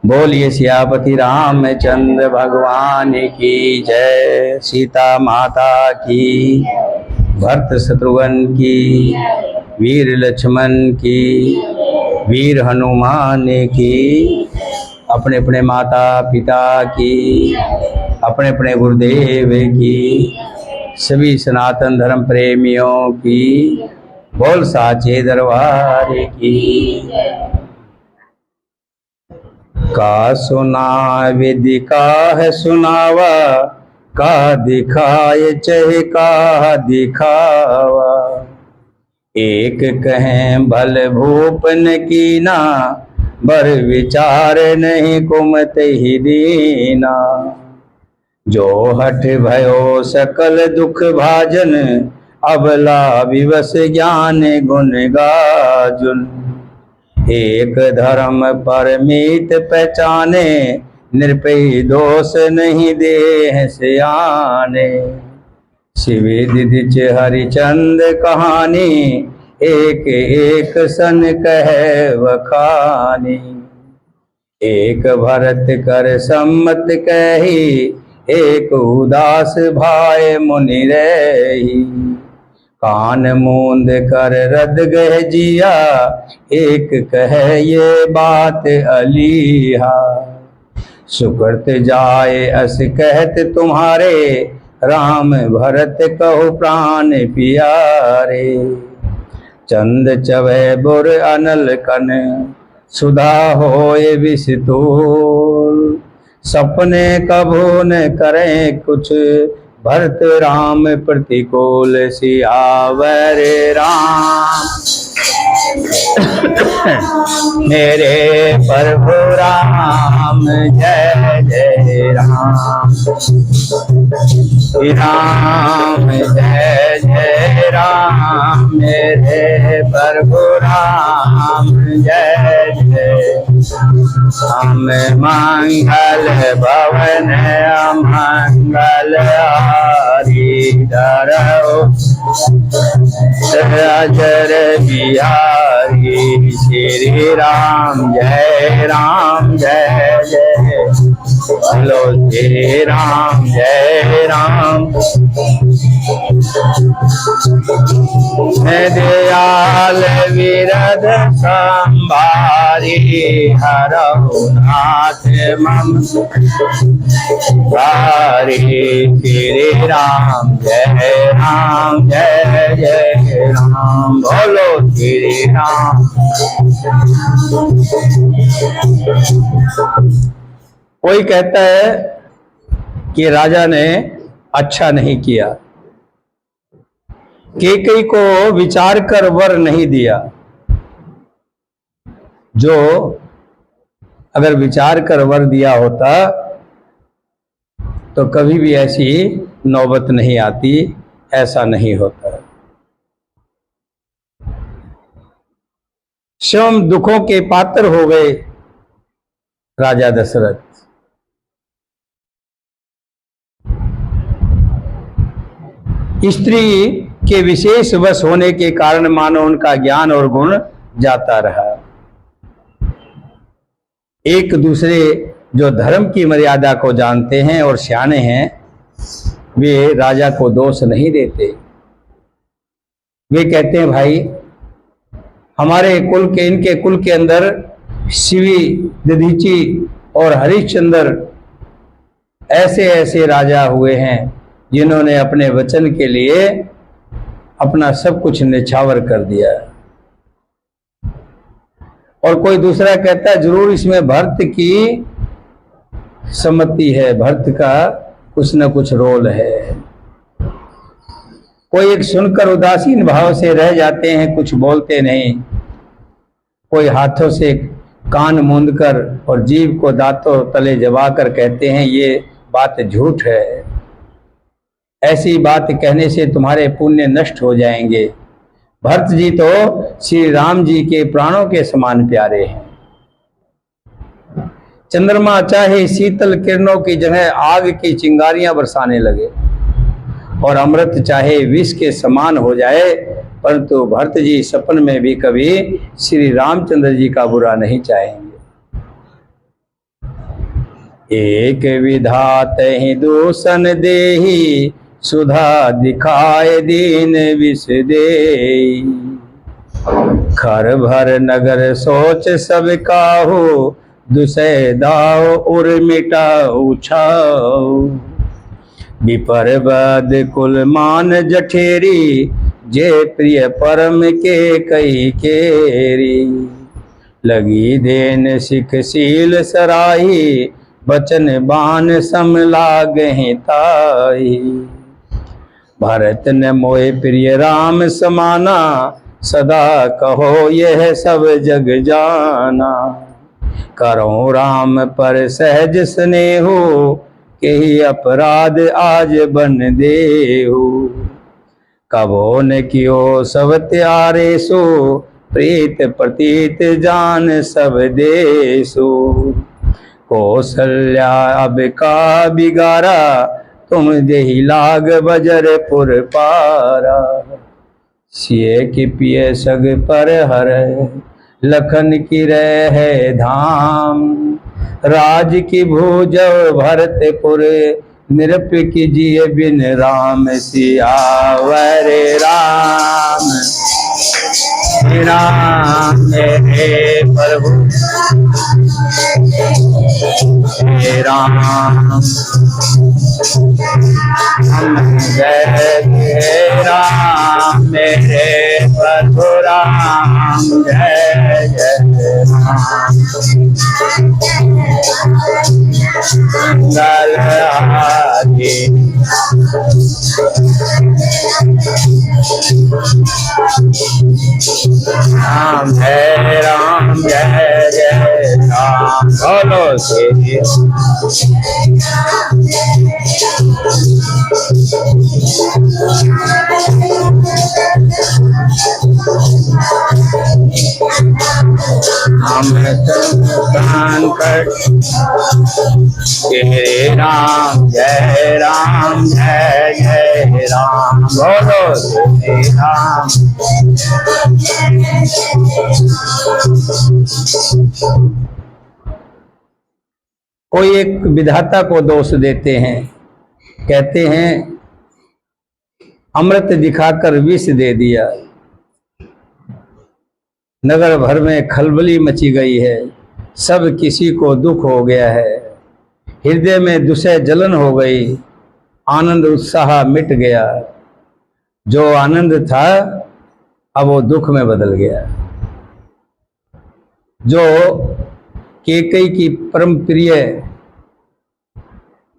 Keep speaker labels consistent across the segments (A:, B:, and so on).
A: बोलिए सियापति रामचंद्र भगवान की जय। सीता माता की, भरत शत्रुघ्न की, वीर लक्ष्मण की, वीर हनुमान की, अपने अपने माता पिता की, अपने अपने गुरुदेव की, सभी सनातन धर्म प्रेमियों की, बोल साचे दरबार की। का सुना विधि का है सुनावा, का दिखाए चहे का दिखावा। एक कहें भल भूपन कीना, बर विचार नहीं कुमत ही दीना। जो हठ भयो सकल दुख भाजन, अबला विवश ज्ञान गुण गाजुन। एक धर्म परमीत पहचाने, निरपय दोष नहीं देह सियाने। शिविदिच हरिचंद कहानी, एक एक सन कहे वखानी। एक भरत कर सम्मत कही, एक उदास भाई मुनि रही। कान मूंद कर रद गह जिया, एक कहे ये बात अलीहा। सुकृत जाए अस कहत तुम्हारे, राम भरत कहो प्राण पियारे। चंद चवै बुर अनल कन, सुधा होए विषतूल। सपने कभू न करें कुछ, भरत राम प्रतिकूल। सियावर राम मेरे प्रभु राम, जय जय राम। राम जय जय राम, मेरे प्रभु राम, जय जय। हम मंगल भवन अमंगल हारी, डरो अजर बिहारी। श्री राम जय जय, बोलो श्री राम जय राम। दयाल विरध संभारी, हरहु नाथ मम भारी। श्री राम जय जय राम, बोलो श्री राम। कोई कहता है कि राजा ने अच्छा नहीं किया, कैकेयी को विचार कर वर नहीं दिया। जो अगर विचार कर वर दिया होता तो कभी भी ऐसी नौबत नहीं आती, ऐसा नहीं होता। स्वयं दुखों के पात्र हो गए राजा दशरथ। स्त्री के विशेष वश होने के कारण मानो उनका ज्ञान और गुण जाता रहा। एक दूसरे जो धर्म की मर्यादा को जानते हैं और सियाने हैं, वे राजा को दोष नहीं देते। वे कहते हैं भाई, हमारे कुल के, इनके कुल के अंदर शिवी, दधीची और हरिश्चंद्र ऐसे ऐसे राजा हुए हैं जिन्होंने अपने वचन के लिए अपना सब कुछ निछावर कर दिया। और कोई दूसरा कहता है जरूर इसमें भरत की सम्मति है, भरत का कुछ न कुछ रोल है। कोई एक सुनकर उदासीन भाव से रह जाते हैं, कुछ बोलते नहीं। कोई हाथों से कान मूंद कर और जीभ को दांतों तले दबाकर कहते हैं ये बात झूठ है, ऐसी बात कहने से तुम्हारे पुण्य नष्ट हो जाएंगे। भरत जी तो श्री राम जी के प्राणों के समान प्यारे हैं। चंद्रमा चाहे शीतल किरणों की जगह आग की चिंगारियां बरसाने लगे और अमृत चाहे विष के समान हो जाए, परंतु भरत जी सपन में भी कभी श्री रामचंद्र जी का बुरा नहीं चाहेंगे। एक विधात ही दूषण देही, सुधा दिखाए दीन विष देई। खर भर नगर सोच सब काहू, दुसै दाव उर मिटाऊ छाऊ। विपर बद कुल मान जठेरी, जे प्रिय परम के कही केरी। लगी देन सिख सील सराही, बचन बान सम लागहि ताई। भरत न मोए प्रिय राम समाना, सदा कहो यह सब जग जाना। करो राम पर सहज स्नेहो, केहि अपराध आज बन देहु। कबो न कियो सब त्यारे सो, प्रीत प्रतीत जान सब देसु। कौशल्या अब का बिगारा, तुम देहि लाग बजरपुर पारा। सिए की पिय सग पर हर, लखन की रह धाम। राज की भूजव भरतपुर, नृप की जिय बिन राम। सियावर राम राम मेरे प्रभु, हे राम जय जय राम मेरे प्रभु राम, जय जय राम। मंगल आदि राम जय राम, जय जय राम। बोलो श्री हम कर हे राम जय राम, जय जय राम। बोलो श्री राम। कोई एक विधाता को दोष देते हैं, कहते हैं अमृत दिखाकर विष दे दिया। नगर भर में खलबली मची गई है, सब किसी को दुख हो गया है। हृदय में दुसह जलन हो गई, आनंद उत्साह मिट गया। जो आनंद था अब वो दुख में बदल गया। जो कैकेयी की परम प्रिय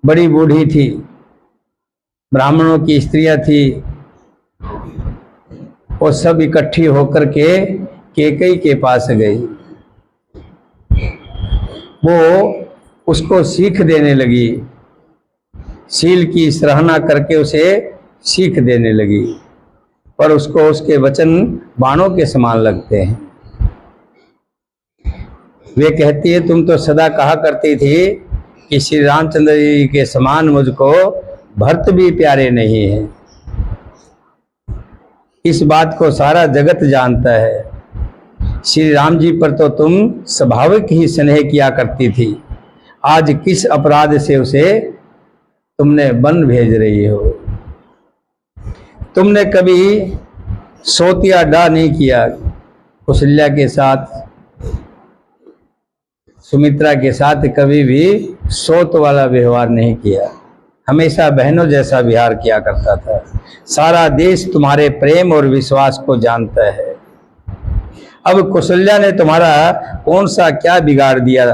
A: बड़ी बूढ़ी थी, ब्राह्मणों की स्त्रियां थी, वो सब इकट्ठी होकर के कैकेयी के पास गई। वो उसको सीख देने लगी, शील की सराहना करके उसे सीख देने लगी, पर उसको उसके वचन बाणों के समान लगते हैं। वे कहती है तुम तो सदा कहा करती थी कि श्री रामचंद्र जी के समान मुझको भरत भी प्यारे नहीं है। इस बात को सारा जगत जानता है। श्री राम जी पर तो तुम स्वाभाविक ही स्नेह किया करती थी, आज किस अपराध से उसे तुमने वन भेज रही हो। तुमने कभी सोतिया डा नहीं किया, कौशल्या के साथ, सुमित्रा के साथ कभी भी सोत वाला व्यवहार नहीं किया, हमेशा बहनों जैसा व्यवहार किया करता था। सारा देश तुम्हारे प्रेम और विश्वास को जानता है। अब कौशल्या ने तुम्हारा कौन सा क्या बिगाड़ दिया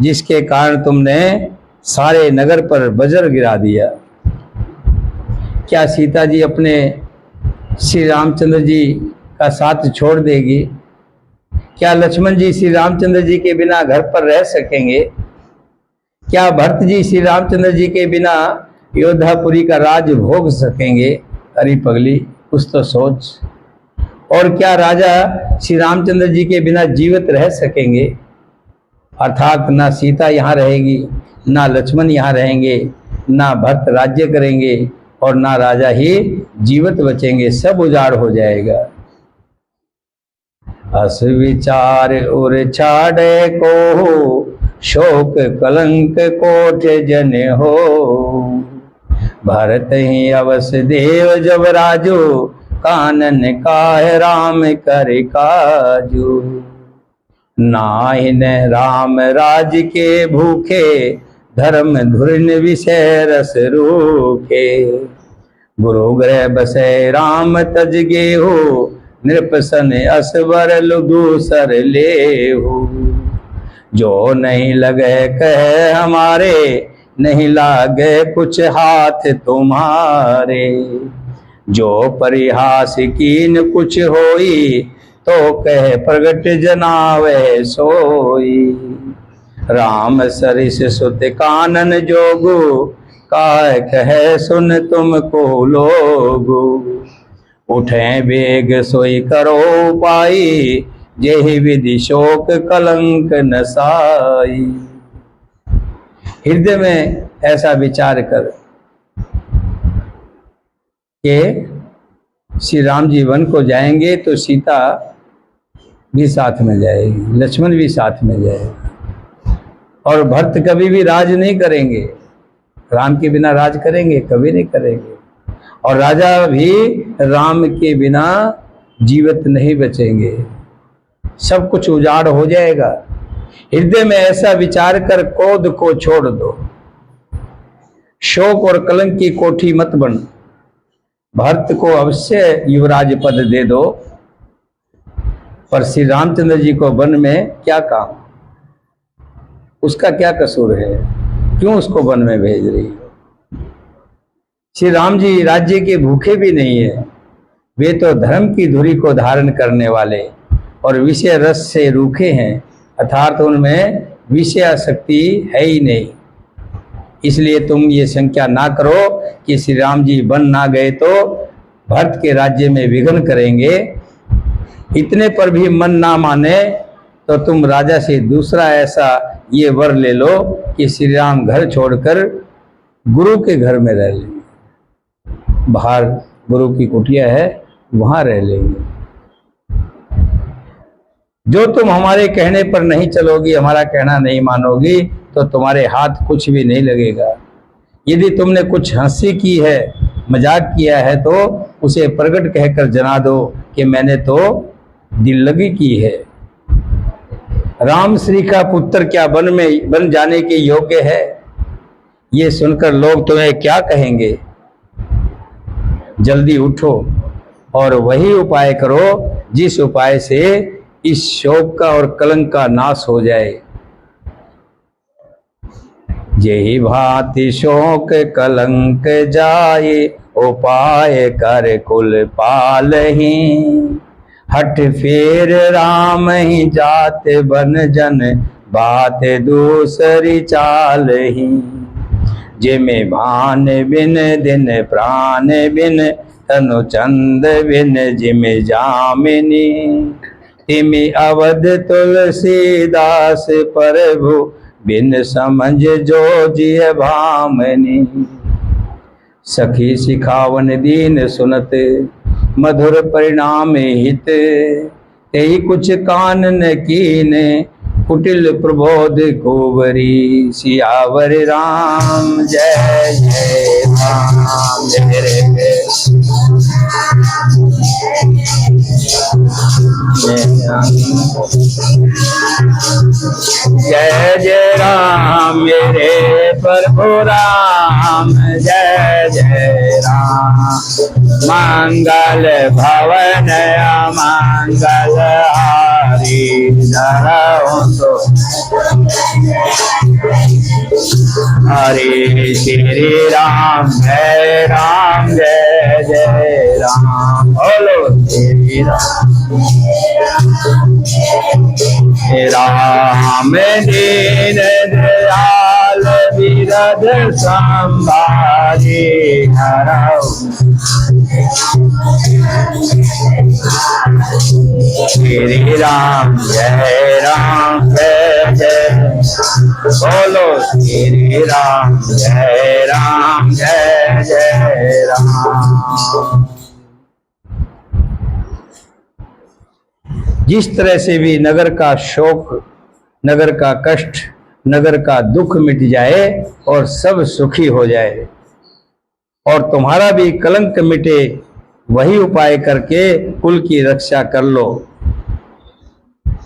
A: जिसके कारण तुमने सारे नगर पर वज्र गिरा दिया। क्या सीता जी अपने श्री रामचंद्र जी का साथ छोड़ देगी? क्या लक्ष्मण जी श्री रामचंद्र जी के बिना घर पर रह सकेंगे? क्या भरत जी श्री रामचंद्र जी के बिना योद्धापुरी का राज भोग सकेंगे? अरे पगली, कुछ तो सोच। और क्या राजा श्री रामचंद्र जी के बिना जीवित रह सकेंगे? अर्थात ना सीता यहाँ रहेगी, ना लक्ष्मण यहाँ रहेंगे, ना भरत राज्य करेंगे और ना राजा ही जीवित बचेंगे, सब उजाड़ हो जाएगा। अस विचार उर छाड़े को शोक कलंक कोट जन हो। भरत ही अवस देव जब राजो, कानन काहे राम कर काजू। नाहिन राम राज के भूखे, धर्म धुरन विषय रस रूखे। गुरु ग्रह बसे राम तज गे हो, नृपसन असवर दूसर ले हो। जो नहीं लगे कह हमारे, नहीं लागे कुछ हाथ तुम्हारे। जो परिहास कीन कुछ होई, तो कह प्रगट जनावे सोई। राम सरिस सुत कानन जोगु, काय कहे सुन तुमको लोगु। उठे बेग सोई करो पाई, जेहि विधि शोक कलंक नसाई। हृदय में ऐसा विचार कर कि श्री राम जी वन को जाएंगे तो सीता भी साथ में जाएगी, लक्ष्मण भी साथ में जाएगा, और भरत कभी भी राज नहीं करेंगे। राम के बिना राज करेंगे? कभी नहीं करेंगे। और राजा भी राम के बिना जीवित नहीं बचेंगे, सब कुछ उजाड़ हो जाएगा। हृदय में ऐसा विचार कर क्रोध को छोड़ दो, शोक और कलंक की कोठी मत बन। भरत को अवश्य युवराज पद दे दो, पर श्री रामचंद्र जी को वन में क्या काम? उसका क्या कसूर है? क्यों उसको वन में भेज रही हो? श्री राम जी राज्य के भूखे भी नहीं है, वे तो धर्म की धुरी को धारण करने वाले और विषय रस से रूखे हैं, अर्थात उनमें विषयासक्ति है ही नहीं। इसलिए तुम ये शंका ना करो कि श्री राम जी वन ना गए तो भरत के राज्य में विघ्न करेंगे। इतने पर भी मन ना माने तो तुम राजा से दूसरा ऐसा ये वर ले लो कि श्री राम घर छोड़कर गुरु के घर में रह लेंगे, बाहर गुरु की कुटिया है वहां रह लेंगे। जो तुम हमारे कहने पर नहीं चलोगी, हमारा कहना नहीं मानोगी, तो तुम्हारे हाथ कुछ भी नहीं लगेगा। यदि तुमने कुछ हंसी की है, मजाक किया है, तो उसे प्रकट कहकर जना दो कि मैंने तो दिल लगी की है। राम श्री का पुत्र क्या वन में बन जाने के योग्य है? ये सुनकर लोग तुम्हें क्या कहेंगे? जल्दी उठो और वही उपाय करो जिस उपाय से इस शोक का और कलंक का नाश हो जाए। जेहि भांति शोक कलंक जाए, उपाय कर कुल पालहि। हठ फेर राम ही जात बन जन, बात दूसरी चालहि। जिमि भान बिन दिन प्राण बिन, तनु चंद बिन जिमि जामिनी। तिमि अवध तुलसीदास प्रभु, बिन समझ जो जिय भामनी। सखी सिखावन दीन सुनत, मधुर परिणाम हित। तेहि कुछ कानन कीने, कुटिल प्रबोध गोवरी। सियावर राम जय जय राम मेरे जय जय राम मेरे प्रभु राम, जय जय राम। मंगल भवन मंगल हारी, धरऊं तो हरे श्री राम जय राम। बोलो श्री राम दीन दयाल विरद संभारी। श्री राम जय जय। बोलो श्री राम जय राम। जिस तरह से भी नगर का शोक, नगर का कष्ट नगर का दुख मिट जाए और सब सुखी हो जाए, और तुम्हारा भी कलंक मिटे, वही उपाय करके कुल की रक्षा कर लो।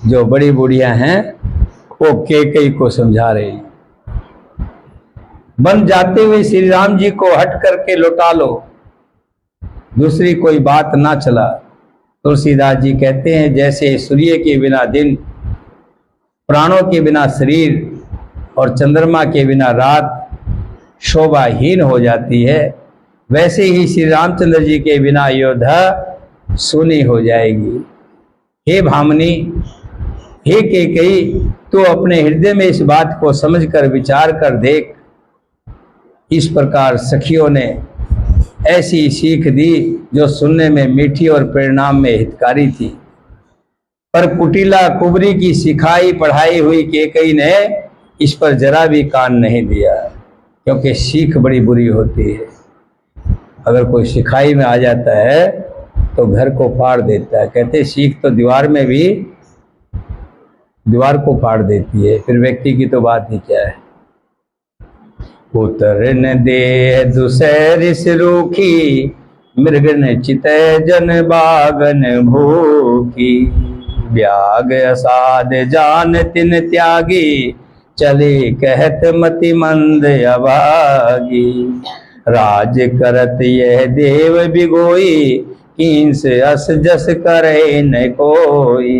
A: जो बड़ी बुढ़िया हैं वो कैकेयी को समझा रही, बन जाते हुए श्री राम जी को हट करके लौटा लो, दूसरी कोई बात ना चला। तुलसीदास जी कहते हैं, जैसे सूर्य के बिना दिन, प्राणों के बिना शरीर और चंद्रमा के बिना रात शोभाहीन हो जाती है, वैसे ही श्री रामचंद्र जी के बिना अयोध्या सूनी हो जाएगी। हे भामिनी, हे कैकेयी, तो अपने हृदय में इस बात को समझकर विचार कर देख। इस प्रकार सखियों ने ऐसी सीख दी जो सुनने में मीठी और परिणाम में हितकारी थी। पर कुटिला कुबरी की सिखाई पढ़ाई हुई कैकेयी ने इस पर जरा भी कान नहीं दिया, क्योंकि सीख बड़ी बुरी होती है। अगर कोई सिखाई में आ जाता है तो घर को फाड़ देता है। कहते सीख तो दीवार में भी दीवार को फाड़ देती है, फिर व्यक्ति की तो बात ही क्या है। उतर न दे दुसरिस रूखी, मृग न चितै जन बागन भूखी, ब्याग असाध जान तिन त्यागी, चले कहत मति मंद अभागी, राज करत यह देव बिगोई, कींस अस जस करे न कोई,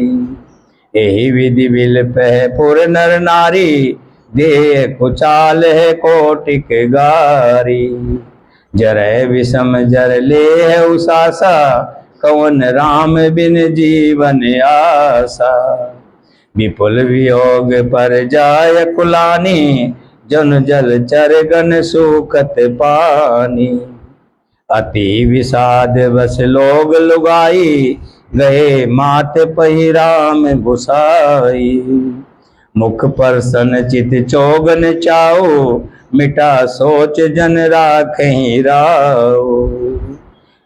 A: एहि विधि बिल पह पुर नर नारी, देह कुचाल है कोटिक गारी, जरै विषम जर ले है उसासा, कवन राम बिन जीवन आसा, विपुल वियोग पर जाय कुलानी, जन जल चरगन सूखत पानी, अति विषाद बस लोग लुगाई, गए मात पही राम गुसाई, मुख पर सन चित चोगन चाओ, मिटा सोच जन राखहि राओ,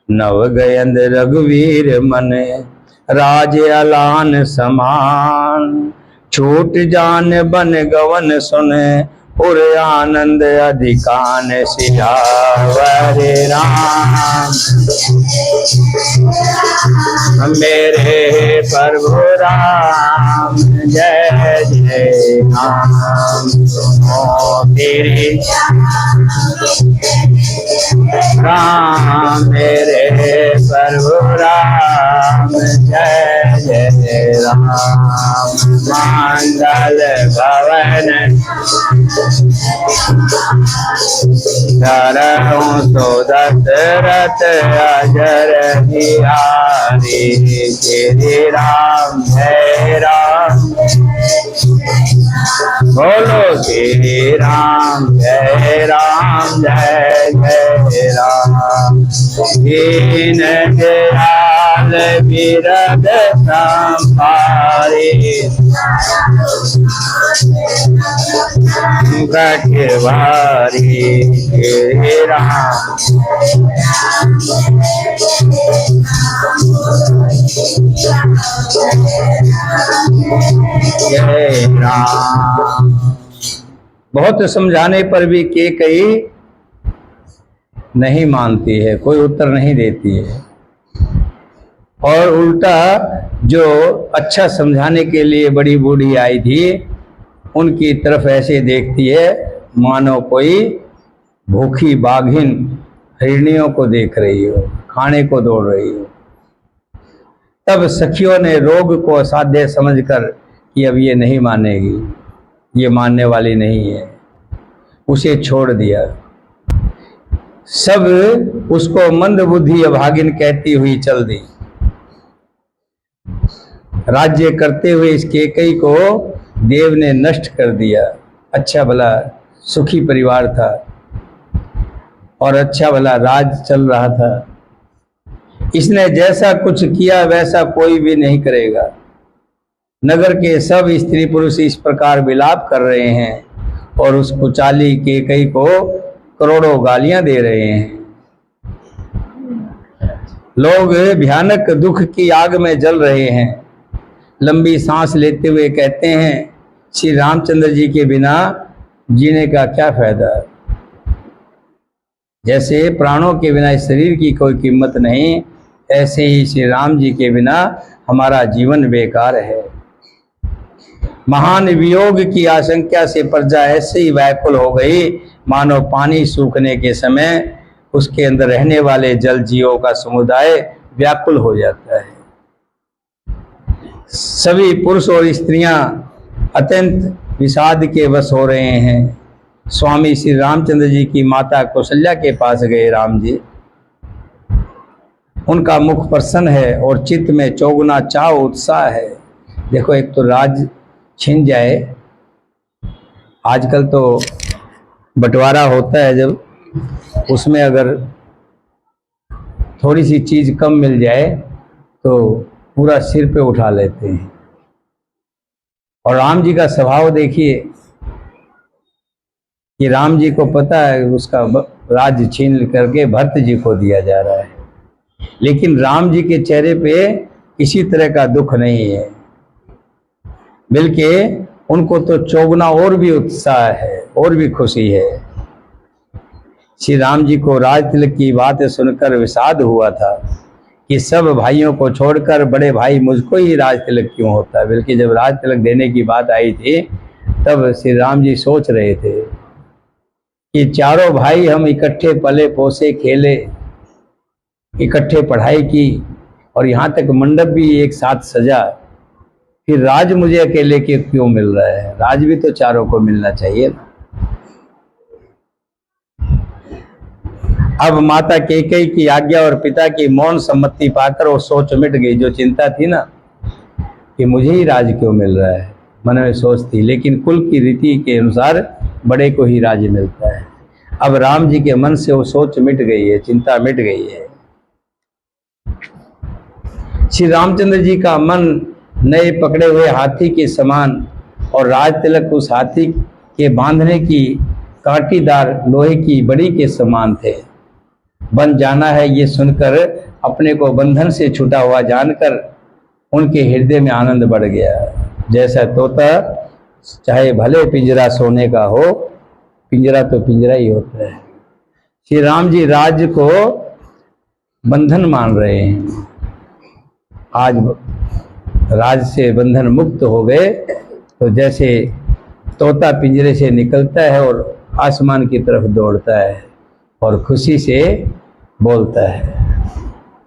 A: नव गयंद रघुवीर मन, राज अलान समान, छूट जान बन गवन सुन, पुर आनंद अधिकान सियावर राम। मेरे प्रभु राम जय जय राम, सुनो तेरी राम, मेरे प्रभु राम जय जय राम, मंगल भवन धरहूँ तो दशरथ अजर बिहारी, श्री राम जय राम, बोलो श्री राम जय राम, जय जय राम, दीन दयाल बिरद संभारी, कटवारी श्री राम, जय राम। बहुत समझाने पर भी कैकेयी नहीं मानती है, कोई उत्तर नहीं देती है, और उल्टा जो अच्छा समझाने के लिए बड़ी बूढ़ी आई थी उनकी तरफ ऐसे देखती है मानो कोई भूखी बाघिन हिरनियों को देख रही हो, खाने को दौड़ रही हो। तब सखियों ने रोग को असाध्य समझकर कि अब ये नहीं मानेगी, ये मानने वाली नहीं है, उसे छोड़ दिया। सब उसको मंद बुद्धि अभागिन कहती हुई चल दी। राज्य करते हुए इस कैकेयी को देव ने नष्ट कर दिया। अच्छा भला सुखी परिवार था और अच्छा भला राज चल रहा था। इसने जैसा कुछ किया वैसा कोई भी नहीं करेगा। नगर के सब स्त्री पुरुष इस प्रकार विलाप कर रहे हैं और उस कुचाली कैकेयी को करोड़ों गालियां दे रहे हैं। लोग भयानक दुख की आग में जल रहे हैं। लंबी सांस लेते हुए कहते हैं श्री रामचंद्र जी के बिना जीने का क्या फायदा। जैसे प्राणों के बिना इस शरीर की कोई कीमत नहीं, ऐसे ही श्री राम जी के बिना हमारा जीवन बेकार है। महान वियोग की आशंका से प्रजा ऐसे ही व्याकुल हो गई, मानो पानी सूखने के समय उसके अंदर रहने वाले जल जीवों का समुदाय व्याकुल हो जाता है। सभी पुरुष और स्त्रियां अत्यंत विषाद के वश हो रहे हैं। स्वामी श्री रामचंद्र जी की माता कौशल्या के पास गए राम जी। उनका मुख प्रसन्न है और चित्त में चौगुना चाव उत्साह है। देखो, एक तो राज छिन जाए, आजकल तो बंटवारा होता है, जब उसमें अगर थोड़ी सी चीज कम मिल जाए तो पूरा सिर पे उठा लेते हैं। और राम जी का स्वभाव देखिए कि राम जी को पता है उसका राज्य छीन करके भरत जी को दिया जा रहा है, लेकिन राम जी के चेहरे पे किसी तरह का दुख नहीं है, बल्कि उनको तो चौगुना और भी उत्साह है और भी खुशी है। श्री राम जी को राज तिलक की बातें सुनकर विषाद हुआ था कि सब भाइयों को छोड़कर बड़े भाई मुझको ही राज तिलक क्यों होता है। बल्कि जब राज तिलक देने की बात आई थी तब श्री राम जी सोच रहे थे कि चारों भाई हम इकट्ठे पले पोसे खेले, इकट्ठे पढ़ाई की और यहाँ तक मंडप भी एक साथ सजा, फिर राज मुझे अकेले के क्यों मिल रहा है। राज भी तो चारों को मिलना चाहिए ना। अब माता कैकेयी की आज्ञा और पिता की मौन सम्मति पाकर वो सोच मिट गई। जो चिंता थी ना कि मुझे ही राज क्यों मिल रहा है, मन में सोच थी, लेकिन कुल की रीति के अनुसार बड़े को ही राज्य मिलता है। अब राम जी के मन से वो सोच मिट गई है, चिंता मिट गई है। श्री रामचंद्र जी का मन नए पकड़े हुए हाथी के समान और राज तिलक उस हाथी के बांधने की कांटीदार लोहे की बड़ी के समान थे। बन जाना है ये सुनकर, अपने को बंधन से छूटा हुआ जानकर उनके हृदय में आनंद बढ़ गया। जैसा तोता चाहे भले पिंजरा सोने का हो, पिंजरा तो पिंजरा ही होता है। श्री राम जी राज्य को बंधन मान रहे हैं। आज राज से बंधन मुक्त हो गए तो जैसे तोता पिंजरे से निकलता है और आसमान की तरफ दौड़ता है और खुशी से बोलता है,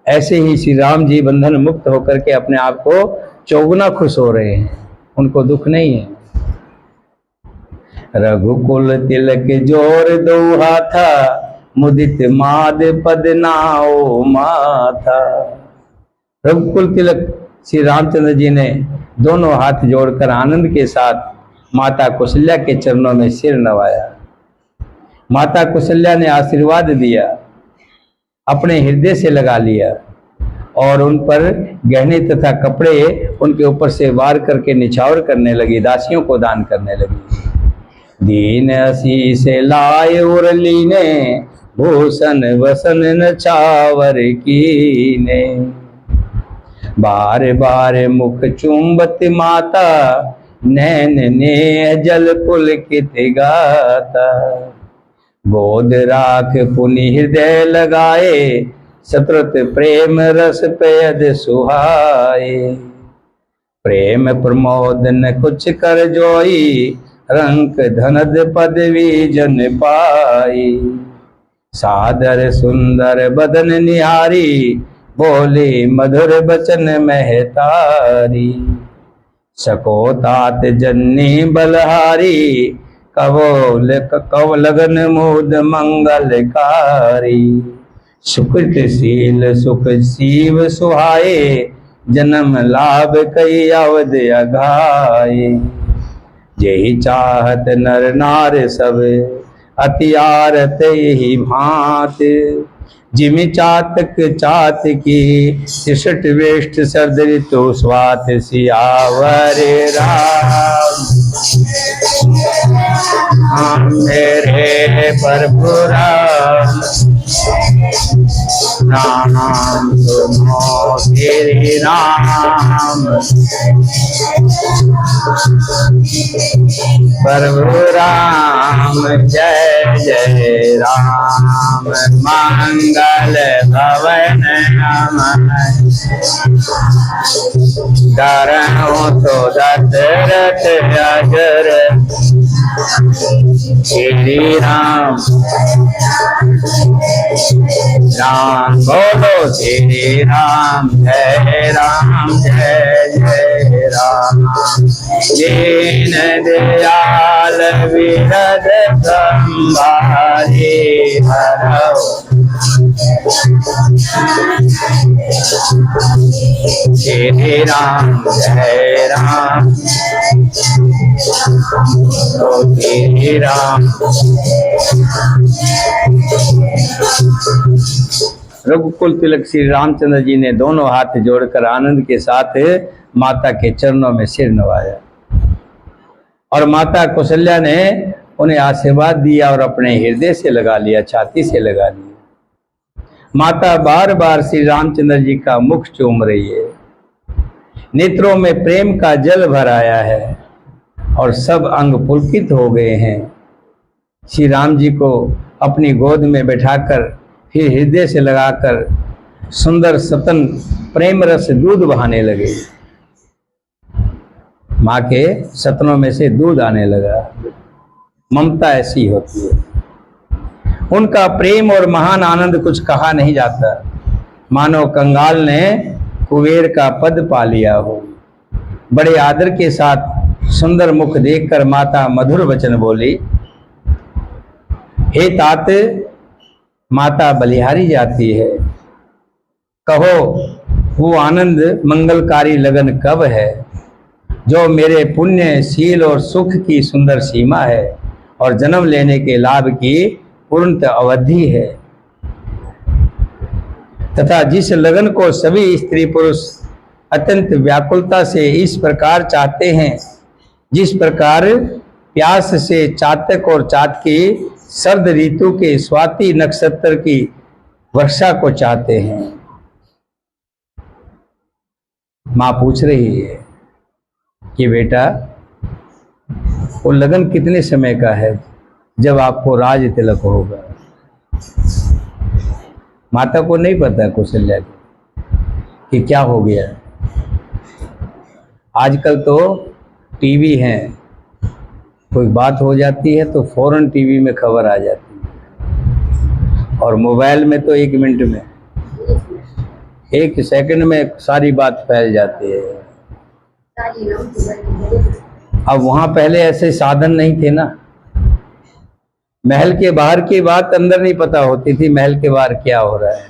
A: ऐसे ही श्री राम जी बंधन मुक्त होकर के अपने आप को चौगुना खुश हो रहे हैं। उनको दुख नहीं है। रघुकुल तिलक जोर दो हाथा, मुदित माद पद नाओ माथा। रघुकुल तिलक श्री रामचंद्र जी ने दोनों हाथ जोड़कर आनंद के साथ माता कौशल्या के चरणों में सिर नवाया। माता कौशल्या ने आशीर्वाद दिया, अपने हृदय से लगा लिया और उन पर गहने तथा कपड़े उनके ऊपर से वार करके निछावर करने लगी, दासियों को दान करने लगी। दीन असी से लाए उरली ने, भूषण वसन नछावर कीने। बार बार मुख चुंबत माता, नैन ने जल पुलकित गाता। गोद राख पुनि हृदय लगाए, सतृत प्रेम रस पेद सुहाए। प्रेम प्रमोद न कुछ कर जोई, रंक धनद पदवी जन पाई। सादर सुंदर बदन निहारी, बोली मधुर बचन महतारी। सकोतात जन्नी बलहारी, कव लगन मोद मंगलकारी। सुकृत शील सुख शिव सुहाए, जन्म लाभ कई अवध अघाए। यही चाहत नर नार सब, अति आरत ही भांत। जिमि चातक चात की, तिसठ वेष्ट शरद ऋतु स्वात। सियावर राम मेरे प्रभु राम, राम सुनो श्री राम। प्रभु राम जय जय राम, मंगल भवन नमः। डरहु तो दशरथ अजर, श्री राम राम बोलो श्री राम जय जय राम। दीन दयाल विरद संभारे हरौ, श्री राम जय राम श्री राम। रघुकुल तिलक श्री रामचंद्र जी ने दोनों हाथ जोड़कर आनंद के साथ माता के चरणों में सिर नवाया और माता कौशल्या ने उन्हें आशीर्वाद दिया और अपने हृदय से लगा लिया, छाती से लगा लिया। माता बार बार श्री रामचंद्र जी का मुख चूम रही है, नेत्रों में प्रेम का जल भर आया है और सब अंग पुलकित हो गए हैं। श्री राम जी को अपनी गोद में बैठाकर फिर हृदय से लगाकर सुंदर सतन प्रेम रस दूध बहाने लगे। माँ के सतनों में से दूध आने लगा। ममता ऐसी होती है, उनका प्रेम और महान आनंद कुछ कहा नहीं जाता। मानो कंगाल ने कुबेर का पद पा लिया हो। बड़े आदर के साथ सुंदर मुख देखकर माता मधुर वचन बोली, हे तात, माता बलिहारी जाती है, कहो वो आनंद मंगलकारी लगन कब है, जो मेरे पुण्य शील और सुख की सुंदर सीमा है और जन्म लेने के लाभ की पूर्णतः अवधि है, तथा जिस लगन को सभी स्त्री पुरुष अत्यंत व्याकुलता से इस प्रकार चाहते हैं जिस प्रकार प्यास से चातक और चातकी शरद ऋतु के स्वाति नक्षत्र की वर्षा को चाहते हैं। माँ पूछ रही है कि बेटा वो लगन कितने समय का है जब आपको राज तिलक होगा। माता को नहीं पता कौशल्या को कि क्या हो गया। आजकल तो टीवी हैं, कोई बात हो जाती है तो फौरन टीवी में खबर आ जाती है और मोबाइल में तो 1 मिनट में, 1 सेकंड में सारी बात फैल जाती है। अब वहां पहले ऐसे साधन नहीं थे ना, महल के बाहर की बात अंदर नहीं पता होती थी, महल के बाहर क्या हो रहा है।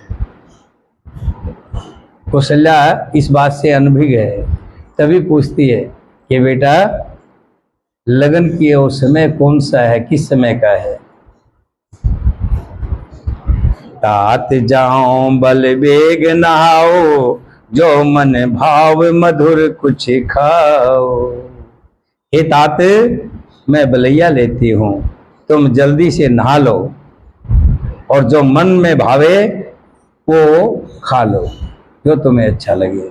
A: कौशल्या इस बात से अनभिज्ञ है, तभी पूछती है कि बेटा लगन की वो समय कौन सा है, किस समय का है। तात जाओ बल बेग नहाओ, जो मन भाव मधुर कुछ खाओ। हे तात, मैं बलैया लेती हूँ, तुम जल्दी से नहा लो और जो मन में भावे वो खा लो, जो तुम्हें अच्छा लगे।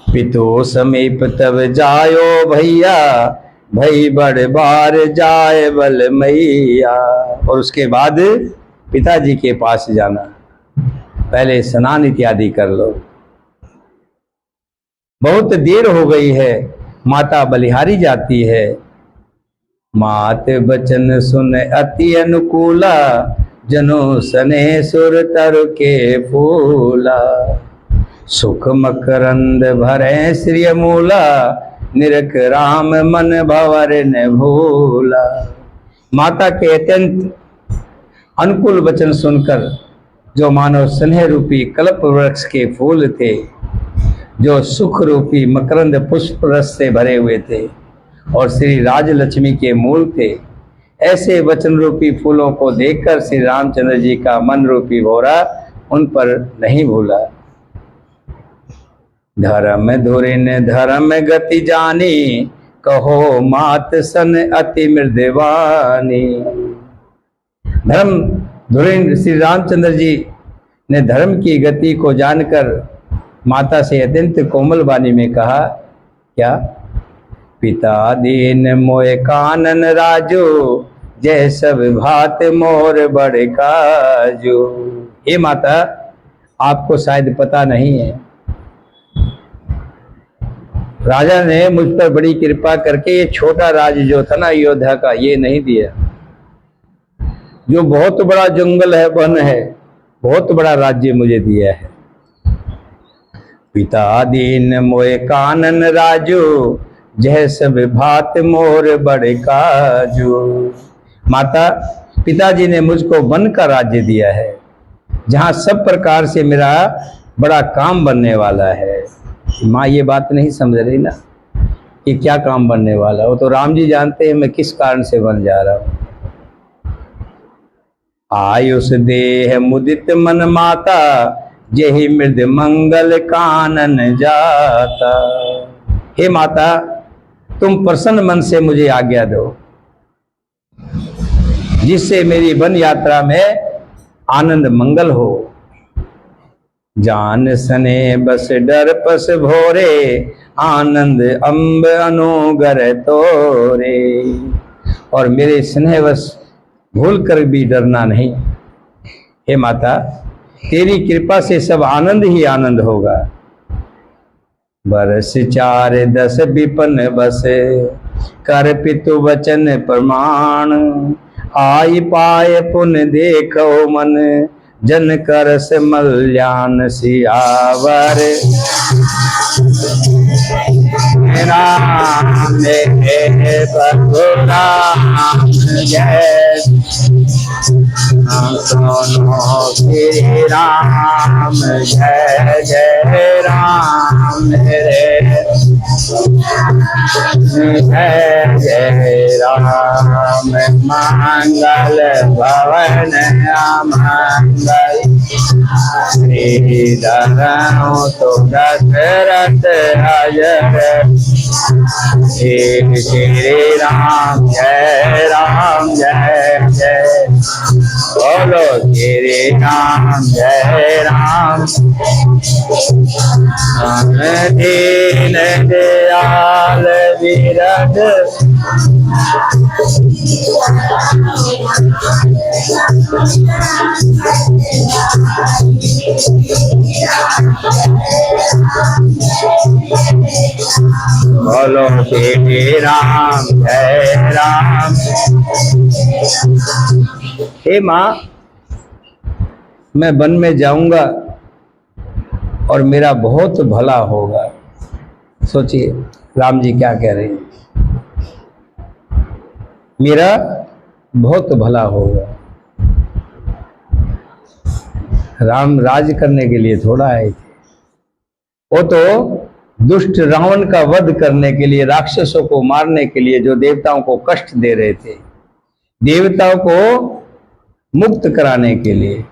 A: पितो समीप तब जायो भैया, भई बड़ बार जाए बल मैया। और उसके बाद पिताजी के पास जाना, पहले स्नान इत्यादि कर लो। बहुत देर हो गई है, माता बलिहारी जाती है। मात बचन सुन अति अनुकूला, जनो सने सुर तरु के फूला। सुख मकरंद भरे श्रिय मूला, निरख राम मन भवर न भूला। माता के अत्यंत अनुकूल वचन सुनकर जो मानव स्नेह रूपी कल्प वृक्ष के फूल थे, जो सुख रूपी मकरंद पुष्प रस से भरे हुए थे और श्री राजलक्ष्मी के मूल थे, ऐसे वचन रूपी फूलों को देखकर श्री रामचंद्र जी का मन रूपी भौरा उन पर नहीं भूला। धर्म धुरिन धर्म गति जानी, कहो मात सन अति मृदवानी। धर्म धुरिन श्री रामचंद्र जी ने धर्म की गति को जानकर माता से अत्यंत कोमल वाणी में कहा, क्या? पिता दीन मोए कानन राजो, जय सब भात मोर बड़ काजो। हे माता, आपको शायद पता नहीं है, राजा ने मुझ पर बड़ी कृपा करके ये छोटा राज्य जो था ना अयोध्या का, ये नहीं दिया। जो बहुत बड़ा जंगल है, वन है, बहुत बड़ा राज्य मुझे दिया है। पिता दीन मोए कानन राजो, जय सब भात मोर बड़ काजो। माता, पिताजी ने मुझको वन का राज्य दिया है, जहां सब प्रकार से मेरा बड़ा काम बनने वाला है। माँ ये बात नहीं समझ रही ना कि क्या काम बनने वाला, वो तो राम जी जानते हैं मैं किस कारण से बन जा रहा हूं। आयुष देह मुदित मन माता, जेहि मृद मंगल कानन जाता। हे माता, तुम प्रसन्न मन से मुझे आज्ञा दो, जिससे मेरी वन यात्रा में आनंद मंगल हो। जान सने बस डर पस भोरे, आनंद अम्ब अनुगर तोरे। और मेरे स्नेहवश भूल कर भी डरना नहीं। हे माता, तेरी कृपा से सब आनंद ही आनंद होगा। बरस 4 10 विपन बस, कर पितु वचन प्रमाण। आई पाए पुन देखो मन, जन करस मल्यान सियावर। राम जय प्रभु राम जय, सोनो श्री राम जय जय राम रे, जय जय राम। मंगल भवन अमंगल, श्रीधरनु तो दशरथ अजर। श्री राम जय जय, बोलो श्री राम जय राम। दीन दयाल विरद, बोलो श्री राम जय राम। हे माँ, मैं वन में जाऊंगा और मेरा बहुत भला होगा। सोचिए राम जी क्या कह रहे हैं, मेरा बहुत भला होगा। राम राज करने के लिए थोड़ा आए थे, वो तो दुष्ट रावण का वध करने के लिए, राक्षसों को मारने के लिए, जो देवताओं को कष्ट दे रहे थे, देवताओं को मुक्त कराने के लिए,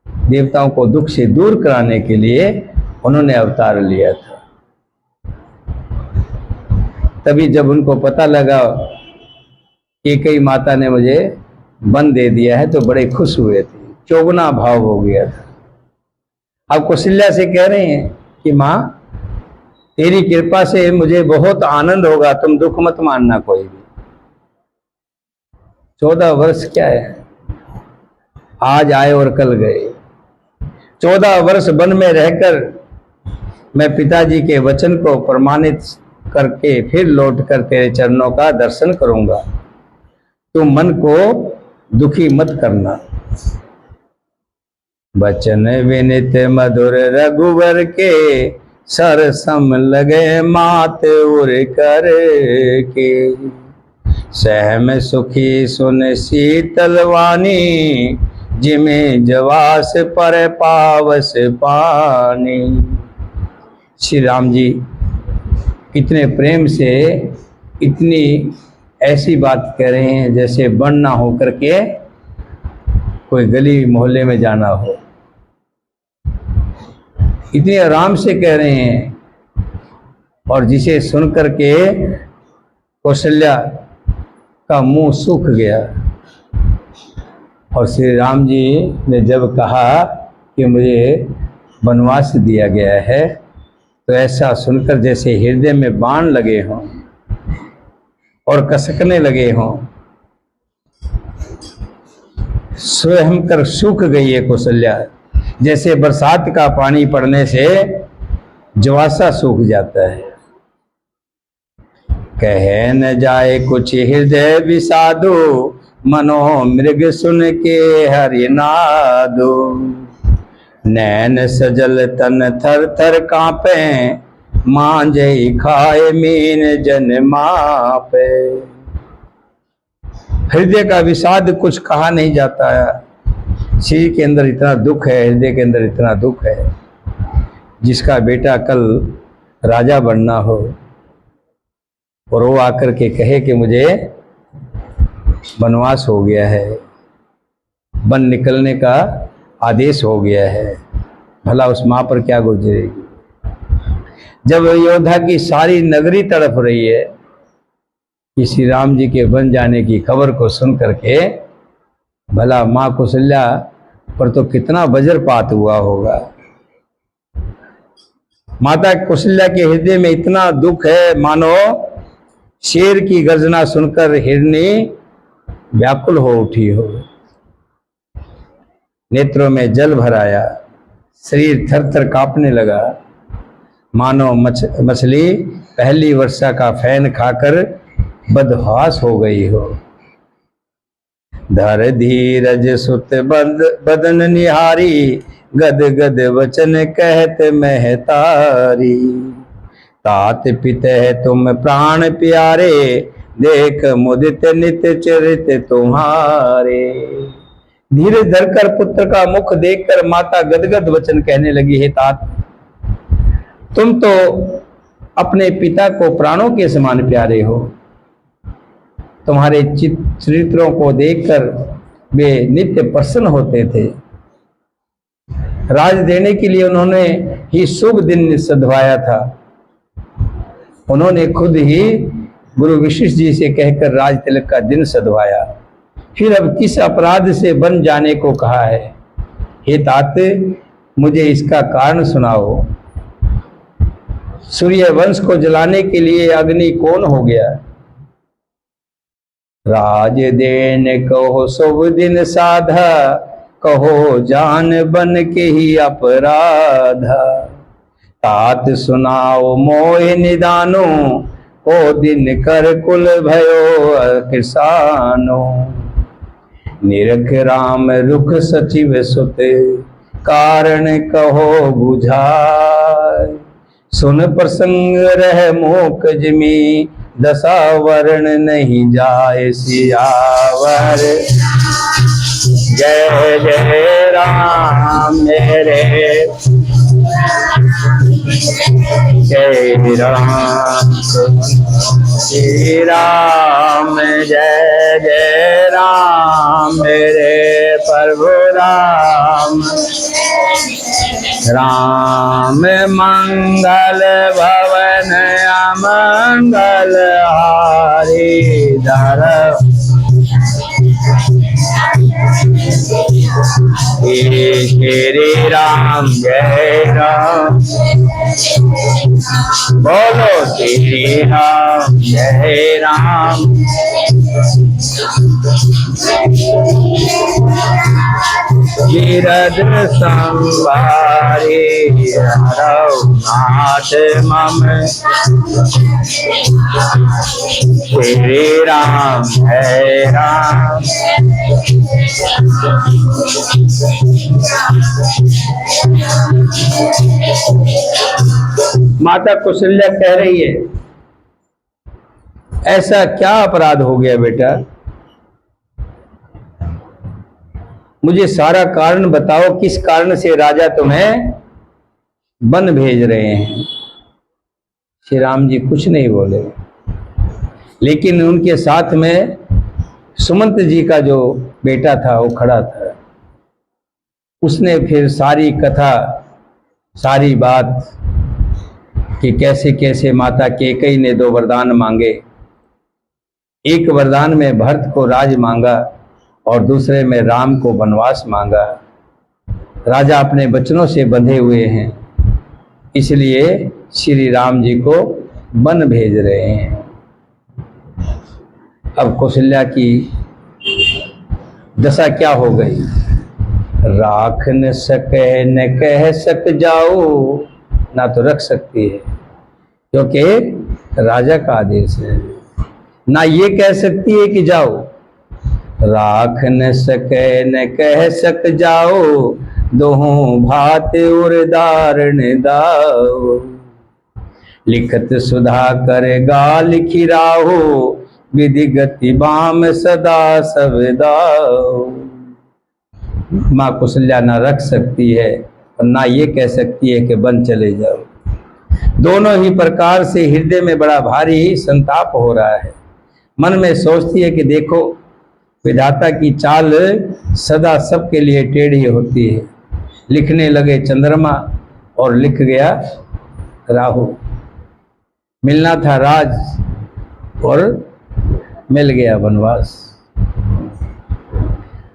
A: देवताओं को दुख से दूर कराने के लिए उन्होंने अवतार लिया था। तभी जब उनको पता लगा कि कई माता ने मुझे वन दे दिया है, तो बड़े खुश हुए थे, चौगुना भाव हो गया था। अब कौशल्या से कह रहे हैं कि माँ, तेरी कृपा से मुझे बहुत आनंद होगा, तुम दुख मत मानना कोई भी। 14 वर्ष क्या है, आज आए और कल गए। 14 वर्ष वन में रहकर मैं पिताजी के वचन को प्रमाणित करके फिर लौटकर तेरे चरणों का दर्शन करूंगा। तुम मन को दुखी मत करना। बचन विनित मधुर रघुवर के, सर सम लगे मात उर कर के। सहम सुखी सुन शीतल वाणी, जिमे जवास पर पावस पानी। श्री राम जी इतने प्रेम से इतनी ऐसी बात कह रहे हैं जैसे वन ना होकर के कोई गली मोहल्ले में जाना हो। इतने आराम से कह रहे हैं, और जिसे सुन करके कौशल्या का मुंह सूख गया। और श्री राम जी ने जब कहा कि मुझे वनवास दिया गया है तो ऐसा सुनकर जैसे हृदय में बाण लगे हों और कसकने लगे हों। स्वयं कर सूख गई है कौशल्या, जैसे बरसात का पानी पड़ने से ज्वासा सूख जाता है। कह न जाए कुछ हृदय विषादो, मनो मृग सुन के हरि नादो। नैन सजल तन थर थर कांपे, मांझे खाए मीन जन मापे। हृदय का विषाद कुछ कहा नहीं जाता है। शरीर के अंदर इतना दुख है, हृदय के अंदर इतना दुख है। जिसका बेटा कल राजा बनना हो और वो आकर के कहे कि मुझे वनवास हो गया है, वन निकलने का आदेश हो गया है, भला उस मां पर क्या गुजरेगी। जब अयोध्या की सारी नगरी तड़प रही है कि श्री राम जी के बन जाने की खबर को सुन करके, भला मां कौशल्या पर तो कितना वज्रपात हुआ होगा। माता कौशल्या के हृदय में इतना दुख है, मानो शेर की गर्जना सुनकर हिरनी व्याकुल हो उठी हो। नेत्रों में जल भर आया, शरीर थर थर कांपने लगा, मानो मछली पहली वर्षा का फैन खाकर बदहवास हो गई हो। धर धीरज सुत बदन निहारी, गद गद वचन कहत महतारी। तात पिते तुम प्राण प्यारे, देख मुदित नित चरित तुम्हारे। धीरे धरकर पुत्र का मुख देखकर माता गदगद वचन कहने लगी, हे तात, तुम तो अपने पिता को प्राणों के समान प्यारे हो। तुम्हारे चरित्रों को देखकर वे नित्य प्रसन्न होते थे। राज देने के लिए उन्होंने ही शुभ दिन सधवाया था। उन्होंने खुद ही गुरु वशिष्ठ जी से कहकर राज तिलक का दिन सधवाया। फिर अब किस अपराध से बन जाने को कहा है? हे तात, मुझे इसका कारण सुनाओ। सूर्य वंश को जलाने के लिए अग्नि कौन हो गया? राज देन कहो शुभ दिन साधा, कहो जान बन के ही अपराधा। तात सुनाओ मोह निदानो, ओ दिन कर कुल भयो किसानो। निरख राम रुख सचिव सुत, कारण कहो बुझाय। सुन प्रसंग रह मोक जिमी, दशा वर्ण नहीं जाए सियावर। जय जय राम मेरे, जय राम श्री राम, जय जय राम मेरे प्रभु राम। राम मंगल भवन अमंगल हारी, धर श्री राम जय राम। बोलो श्री राम जय राम। गिरद संवारी रघुनाथ मम, श्री राम जय राम। माता कौशल्या कह रही है, ऐसा क्या अपराध हो गया बेटा? मुझे सारा कारण बताओ, किस कारण से राजा तुम्हें वन भेज रहे हैं? श्री राम जी कुछ नहीं बोले, लेकिन उनके साथ में सुमंत जी का जो बेटा था वो खड़ा था। उसने फिर सारी कथा, सारी बात कि कैसे कैसे माता कैकेयी ने 2 वरदान मांगे। एक वरदान में भरत को राज मांगा और दूसरे में राम को वनवास मांगा। राजा अपने वचनों से बंधे हुए हैं, इसलिए श्री राम जी को वन भेज रहे हैं। अब कौशल्या की दशा क्या हो गई? राख न सके न कह सक जाओ, ना तो रख सकती है क्योंकि राजा का आदेश है, ना ये कह सकती है कि जाओ। राख न सके न कह सक जाओ, दोहों भात उरदारण दाओ। लिखत सुधा कर गा लिखी राहो, विधि गति बाम सदा सविदाओ। माँ कौशल्या ना रख सकती है और ना ये कह सकती है कि बन चले जाओ। दोनों ही प्रकार से हृदय में बड़ा भारी संताप हो रहा है। मन में सोचती है कि देखो विधाता की चाल सदा सबके लिए टेढ़ी होती है। लिखने लगे चंद्रमा और लिख गया राहु। मिलना था राज और मिल गया वनवास।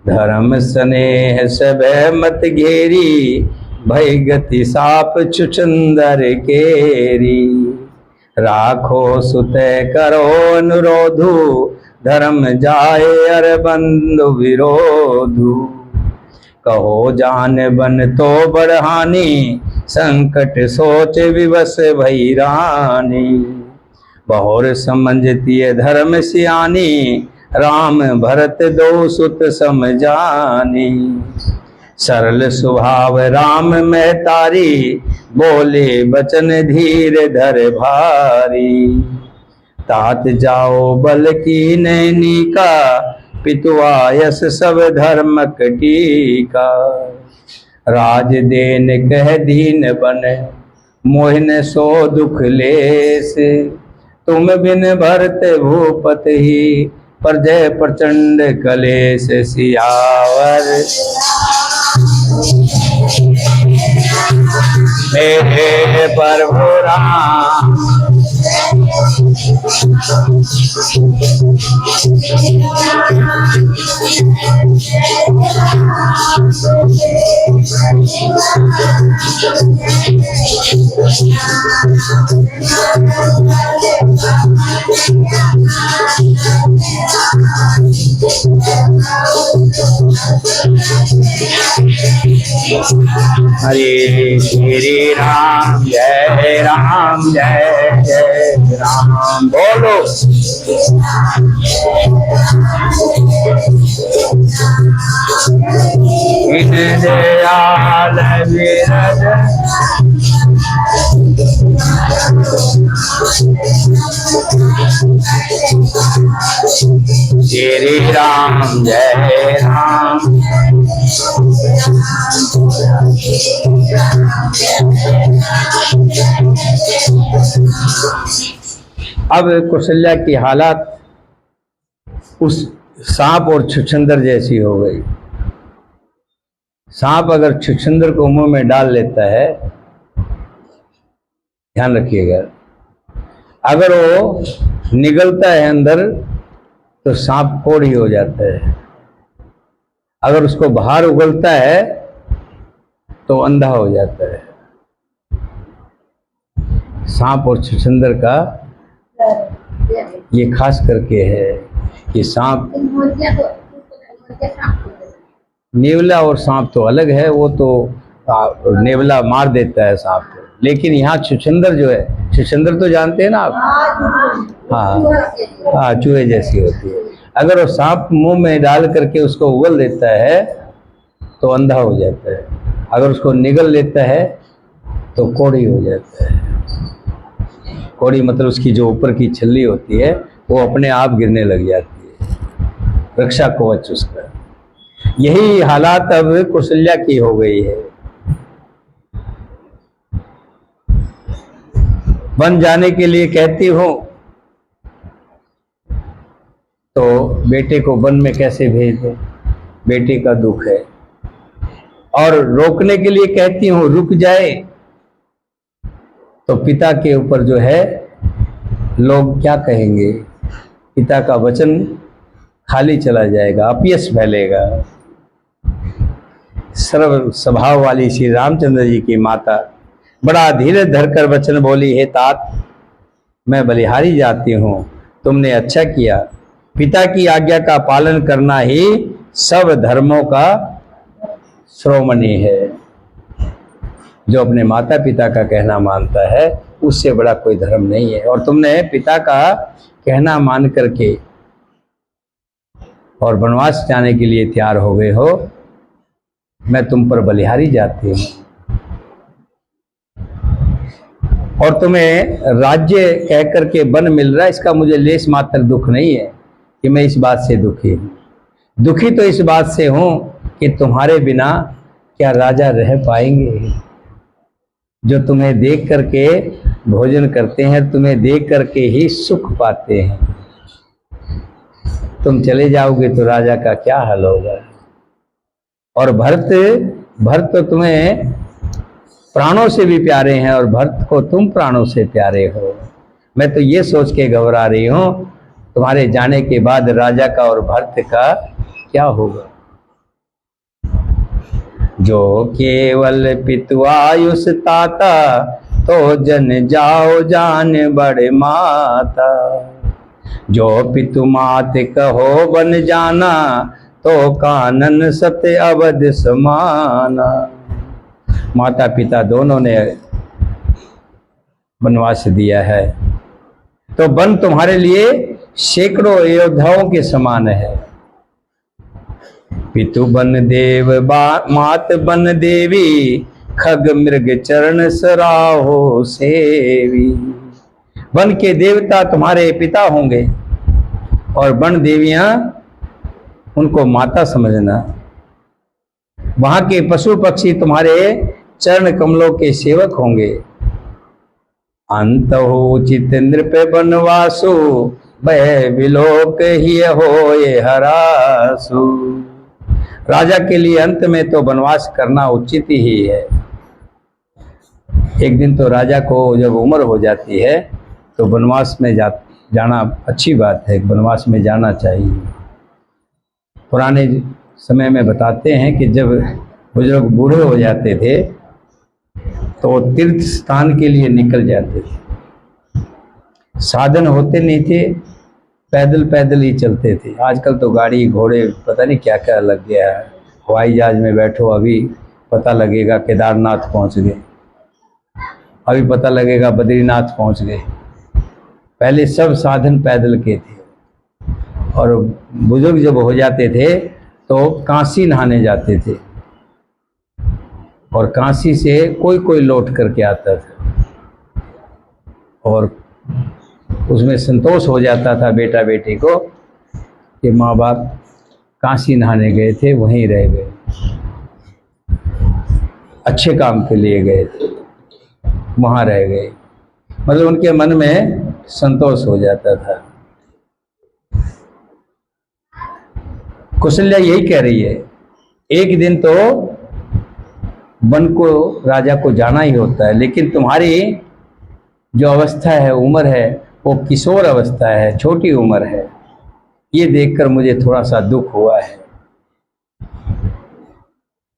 A: धर्म स्नेह सब मत घेरी, भय गति साप छुछुंदर केरी। राखो सुत करो अनुरोधु, धर्म जाए अर बंधु विरोधु। कहो जान बन तो बढ़ानी, संकट सोच विवश भई रानी। बहुर समझती है धर्म सियानी, राम भरत दो सुत समझानी। सरल स्वभाव राम में तारी, बोले बचन धीर धर भारी। तात जाओ बल की नैनी का, पितुआयस सब धर्म टीका। राज देन कह दीन बन, मोहिन सो दुख लेस। तुम बिन भरत भूपत ही, पर जय प्रचंड कलेश सियावर। मेरे प्रभु राम हरे श्री राम जय राम बोलो। इन दयाल विरज श्री राम जय राम। अब कौशल्या की हालत उस सांप और छुछुंदर जैसी हो गई। सांप अगर छुछुंदर को मुंह में डाल लेता है, ध्यान रखिएगा, अगर वो निगलता है अंदर तो सांप कोढ़ी हो जाता है। अगर उसको बाहर उगलता है तो अंधा हो जाता है। सांप और छुछुंदर का ये खास करके है कि सांप, नेवला और सांप तो अलग है, वो तो नेवला मार देता है सांप को, लेकिन यहाँ छुछुंदर जो है, छुछुंदर तो जानते हैं ना आप? हाँ, चूहे जैसी होती है। अगर वो सांप मुंह में डाल करके उसको उगल देता है तो अंधा हो जाता है, अगर उसको निगल लेता है तो कोढ़ी हो जाता है। कोढ़ी मतलब उसकी जो ऊपर की छल्ली होती है वो अपने आप गिरने लग जाती है, रक्षा कवच उसका। यही हालात अब कौशल्या की हो गई है। वन जाने के लिए कहती हूं तो बेटे को वन में कैसे भेज दे, बेटे का दुख है। और रोकने के लिए कहती हूं रुक जाए तो पिता के ऊपर जो है लोग क्या कहेंगे, पिता का वचन खाली चला जाएगा, अपयश फैलेगा। सर्व स्वभाव वाली श्री रामचंद्र जी की माता बड़ा धीरज धरकर वचन बोली, हे तात, मैं बलिहारी जाती हूँ, तुमने अच्छा किया। पिता की आज्ञा का पालन करना ही सब धर्मों का श्रोमणी है। जो अपने माता पिता का कहना मानता है उससे बड़ा कोई धर्म नहीं है। और तुमने पिता का कहना मान करके और वनवास जाने के लिए तैयार हो गए हो, मैं तुम पर बलिहारी जाती हूँ। और तुम्हें राज्य कह करके वन मिल रहा है, इसका मुझे लेस मात्र दुख नहीं है कि मैं इस बात से दुखी हूँ। दुखी तो इस बात से हूँ कि तुम्हारे बिना क्या राजा रह पाएंगे। जो तुम्हें देख करके भोजन करते हैं, तुम्हें देख करके ही सुख पाते हैं। तुम चले जाओगे तो राजा का क्या हाल होगा। और भरत तो तुम्हें प्राणों से भी प्यारे हैं और भरत को तुम प्राणों से प्यारे हो। मैं तो ये सोच के घबरा रही हूं तुम्हारे जाने के बाद राजा का और भरत का क्या होगा। जो केवल पितु आयुष ताता, तो जन जाओ जान बड़े माता। जो पितु मात कहो बन जाना, तो कानन सत्य अवध समाना। माता पिता दोनों ने वनवास दिया है, तो वन तुम्हारे लिए सैकड़ों योद्धाओं के समान है। पितु बन देव मात बन देवी, खग मृग चरण सराहो सेवी। वन के देवता तुम्हारे पिता होंगे और वन देवियां उनको माता समझना। वहां के पशु पक्षी तुम्हारे चरण कमलों के सेवक होंगे। अंत हो चित नृप बनवासु, वह विलोक ही हो ये हरासु। राजा के लिए अंत में तो वनवास करना उचित ही है। एक दिन तो राजा को जब उम्र हो जाती है तो वनवास में जाना अच्छी बात है, वनवास में जाना चाहिए। पुराने समय में बताते हैं कि जब बुजुर्ग बूढ़े हो जाते थे तो तीर्थ स्थान के लिए निकल जाते थे। साधन होते नहीं थे, पैदल पैदल ही चलते थे। आजकल तो गाड़ी घोड़े पता नहीं क्या क्या लग गया है। हवाई जहाज में बैठो, अभी पता लगेगा केदारनाथ पहुंच गए, अभी पता लगेगा बद्रीनाथ पहुंच गए। पहले सब साधन पैदल के थे। और बुजुर्ग जब हो जाते थे तो काशी नहाने जाते थे और काशी से कोई कोई लौट करके आता था और उसमें संतोष हो जाता था बेटा बेटी को कि माँ बाप काशी नहाने गए थे, वहीं रह गए, अच्छे काम के लिए गए थे, वहाँ रह गए। मतलब उनके मन में संतोष हो जाता था। कौशल्या यही कह रही है, एक दिन तो वन को राजा को जाना ही होता है, लेकिन तुम्हारी जो अवस्था है, उम्र है, वो किशोर अवस्था है, छोटी उम्र है। ये देखकर मुझे थोड़ा सा दुख हुआ है।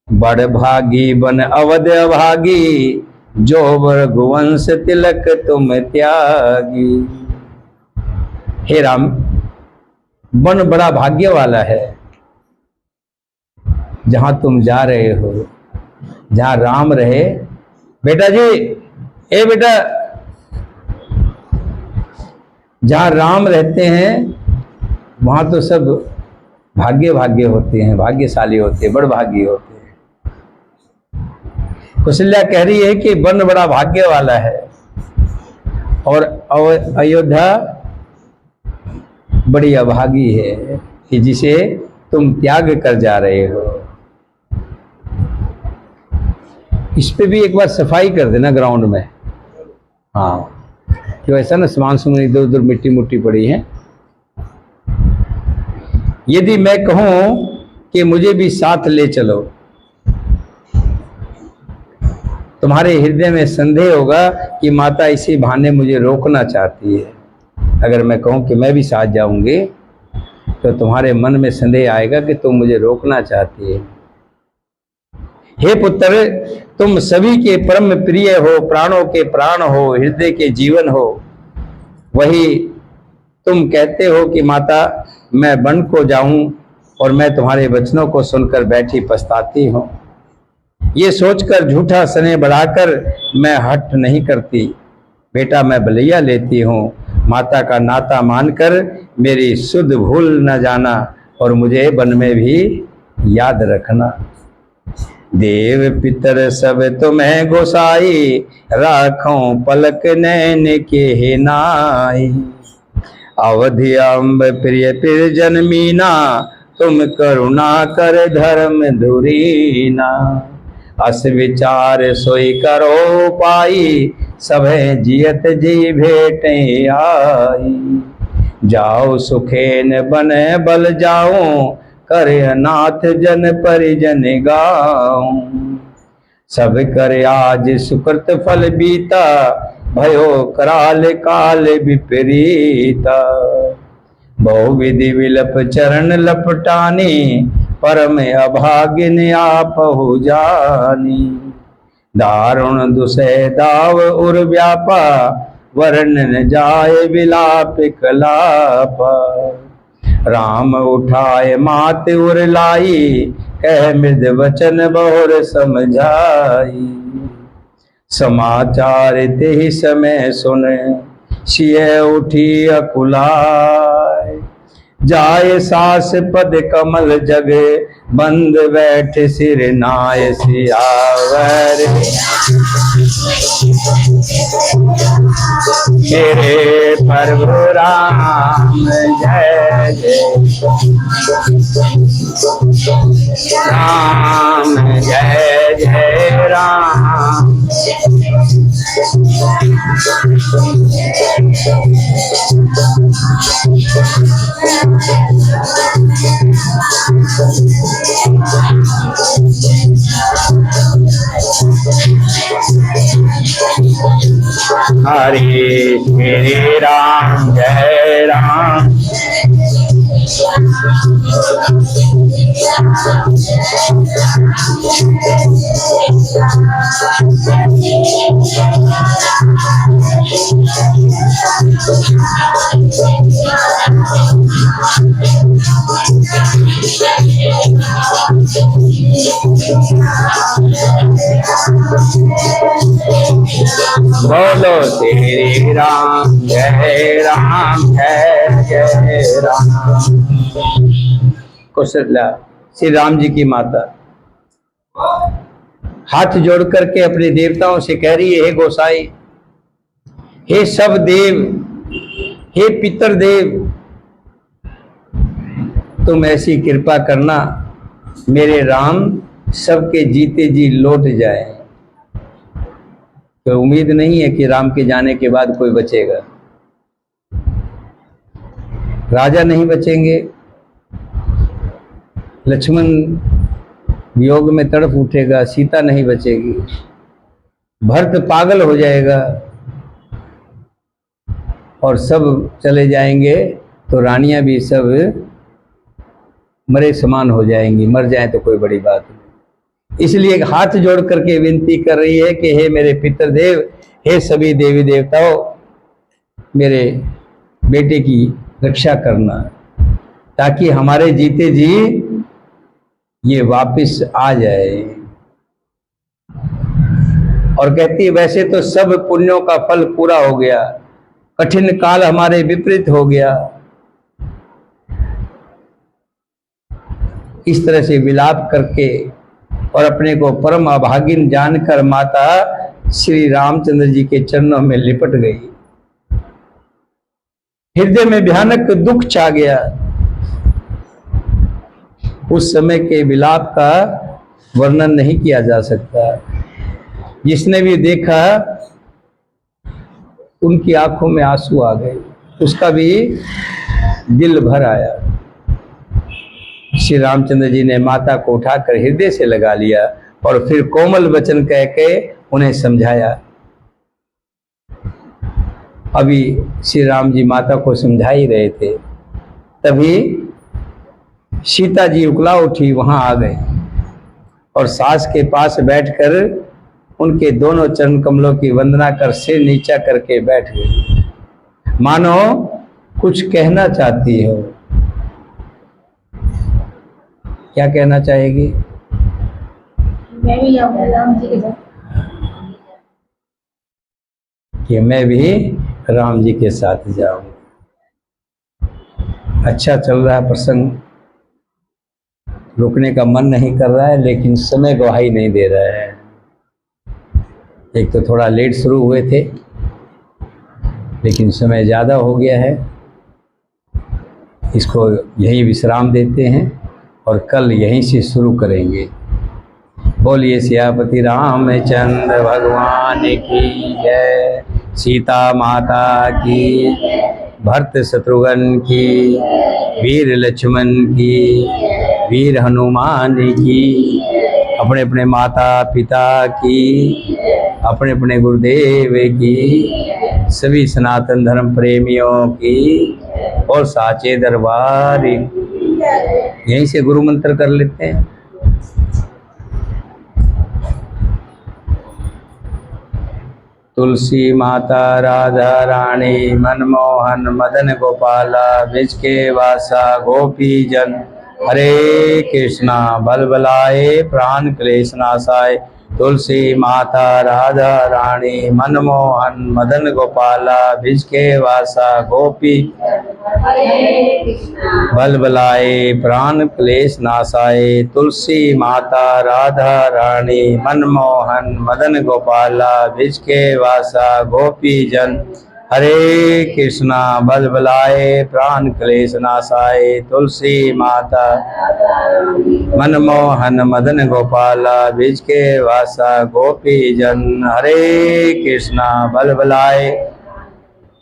A: बड़ भागी बन अवध अभागी, जो रघुवंश तिलक तुम त्यागी। हे राम, वन बड़ा भाग्य वाला है जहां तुम जा रहे हो, जहां राम रहे। बेटा जी, ए बेटा, जहां राम रहते हैं वहां तो सब भाग्य भाग्य होते हैं, भाग्यशाली होते हैं, बड़ भाग्य होते हैं। कौशल्या कह रही है कि वन बड़ा भाग्य वाला है और अयोध्या बड़ी अभागी है कि जिसे तुम त्याग कर जा रहे हो। इस पे भी एक बार सफाई कर देना ग्राउंड में। हाँ, क्यों ऐसा ना सामान सुन इधर उधर मिट्टी मुट्टी पड़ी है। यदि मैं कहूं कि मुझे भी साथ ले चलो, तुम्हारे हृदय में संदेह होगा कि माता इसी बहाने मुझे रोकना चाहती है। अगर मैं कहूं कि मैं भी साथ जाऊंगी तो तुम्हारे मन में संदेह आएगा कि तुम मुझे रोकना चाहती है। हे पुत्र, तुम सभी के परम प्रिय हो, प्राणों के प्राण हो, हृदय के जीवन हो। वही तुम कहते हो कि माता मैं वन को जाऊं और मैं तुम्हारे वचनों को सुनकर बैठी पछताती हूं। ये सोचकर झूठा स्नेह बढ़ाकर मैं हट नहीं करती। बेटा मैं बलैया लेती हूँ, माता का नाता मानकर मेरी शुद्ध भूल न जाना और मुझे वन में भी याद रखना। देव पितर सब तुम्हें गोसाई, राखों पलक नैन के हे नाई। अवधि अम्ब प्रिय पिरजन मीना, तुम करुणा कर धर्म धुरीना। अस विचार सोई करो पाई, सभे जियत जी भेटे आई। जाओ सुखेन बने बल जाऊं, करे अनाथ जन परिजन गाऊं। सब करे आज सुकृत फल बीता, भयो कराल काल विपरीता। बहुविधि विलप चरण लपटानी, परम अभागिन आप हो जानी। दारुण दुसह दाव उर व्यापा, वर्णन जाय विलाप कलापा। राम उठाए मात उर लाई, कह मृद वचन बहुर समझाई। समाचार ते ही समय सुने, सिय उठी अकुलाय। जाय सास पद कमल जगे, बंद बैठ सिर नाय सियावर। मेरे प्रभु राम जय जय राम, जय जय राम। हरे श्री राम जय राम। बोलो श्री राम जय राम, जय जय राम। कौशल्या श्री राम जी की माता हाथ जोड़ करके अपने देवताओं से कह रही है, हे गोसाई, हे सब देव, हे पितर देव, तुम ऐसी कृपा करना मेरे राम सबके जीते जी लौट जाए। तो उम्मीद नहीं है कि राम के जाने के बाद कोई बचेगा। राजा नहीं बचेंगे, लक्ष्मण वियोग में तड़प उठेगा, सीता नहीं बचेगी, भरत पागल हो जाएगा और सब चले जाएंगे तो रानियां भी सब मरे समान हो जाएंगी। मर जाए तो कोई बड़ी बात नहीं। इसलिए एक हाथ जोड़ करके विनती कर रही है कि हे मेरे पितृदेव, हे सभी देवी देवताओं, मेरे बेटे की रक्षा करना ताकि हमारे जीते जी ये वापस आ जाए। और कहती है वैसे तो सब पुण्यों का फल पूरा हो गया, कठिन काल हमारे विपरीत हो गया। इस तरह से विलाप करके और अपने को परम अभागिन जानकर माता श्री रामचंद्र जी के चरणों में लिपट गई। हृदय में भयानक दुख छा गया। उस समय के विलाप का वर्णन नहीं किया जा सकता। जिसने भी देखा उनकी आंखों में आंसू आ गए, उसका भी दिल भर आया। श्री रामचंद्र जी ने माता को उठाकर हृदय से लगा लिया और फिर कोमल वचन कह के उन्हें समझाया। अभी श्री राम जी माता को समझा ही रहे थे, तभी सीता जी उकला उठी वहां आ गए और सास के पास बैठकर उनके दोनों चरण कमलों की वंदना कर सिर नीचा करके बैठ गई, मानो कुछ कहना चाहती हो। क्या कहना चाहेगी?
B: मैं भी राम जी के साथ,
A: कि मैं भी राम जी के साथ जाऊं। अच्छा चल रहा है प्रसंग, रुकने का मन नहीं कर रहा है, लेकिन समय गवाही नहीं दे रहा है। एक तो थोड़ा लेट शुरू हुए थे, लेकिन समय ज़्यादा हो गया है, इसको यहीं विश्राम देते हैं और कल यहीं से शुरू करेंगे। बोलिए सियापति रामचंद्र भगवान की जय, सीता माता की, भरत शत्रुघ्न की, वीर लक्ष्मण की, वीर हनुमान की, अपने अपने माता पिता की, अपने अपने गुरुदेव की, सभी सनातन धर्म प्रेमियों की और साचे दरबार। यहीं से गुरु मंत्र कर लेते हैं। तुलसी माता राधा रानी मनमोहन मदन गोपाला ब्रज के वासा गोपी जन, हरे कृष्णा बलबलाए प्राण क्लेश नाशाय। तुलसी माता राधा रानी मनमोहन मदन गोपाला ब्रज के वासा गोपी, बलबलाए प्राण क्लेश नाशाय। तुलसी माता राधा रानी मनमोहन मदन गोपाला ब्रज के वासा गोपी जन, हरे कृष्णा बलबलाए प्राण क्लेश नाशाय। तुलसी माता मनमोहन मदन गोपाला ब्रज के वासा गोपी जन, हरे कृष्णा बलबलाए।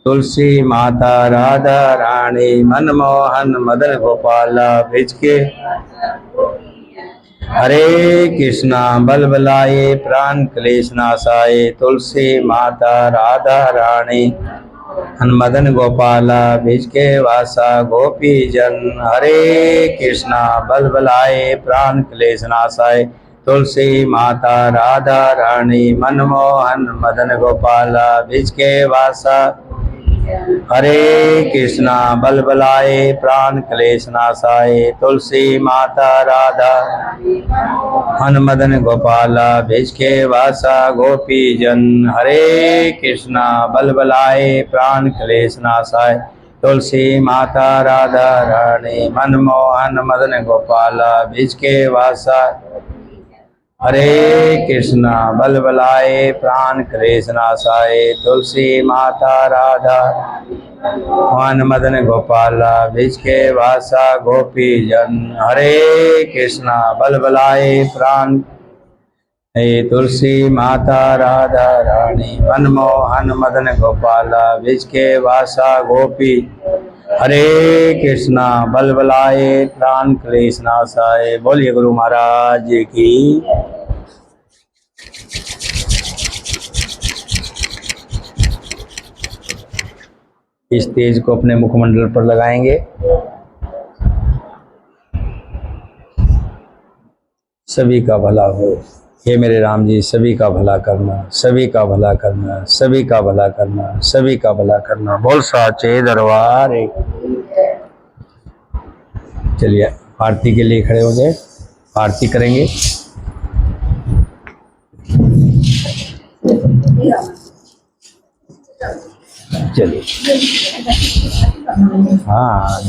A: तुलसी माता राधा रानी मनमोहन मदन गोपाला ब्रज के, हरे कृष्णा बलबलाए प्राण क्लेश नाशाय। तुलसी माता राधा रानी मदन गोपाला ब्रज के वासा गोपी जन, हरे कृष्णा बलबलाए प्राण क्लेश नाशाय। तुलसी माता राधा रानी मनमोहन मदन गोपाला ब्रज के वासा, हरे कृष्णा बलबलाए प्राण क्लेश नाशाय। तुलसी माता राधा मदन गोपाला ब्रज के वासा गोपी जन, हरे कृष्णा बलबलाए प्राण क्लेश नाशाय। तुलसी माता राधा रानी मनमोहन मदन गोपाला ब्रज के वासा, हरे कृष्णा बलबलाए प्राण क्लेश नाशाय। तुलसी माता राधा मदन गोपाला ब्रज के वासा गोपी जन, हरे कृष्णा बलबलाए प्राण। हे तुलसी माता राधा रानी मनमोहन मदन गोपाला ब्रज के वासा गोपी, हरे कृष्णा बलबलाए प्राण क्लेश नाशाय। बोलिए गुरु महाराज की। इस तेज को अपने मुखमंडल पर लगाएंगे। सभी का भला हो, हे मेरे राम जी, सभी का भला करना, सभी का भला करना, सभी का भला करना, सभी का भला करना। बोल साचे दरबार। चलिए आरती के लिए खड़े हो जाए, आरती करेंगे। चलिए हाँ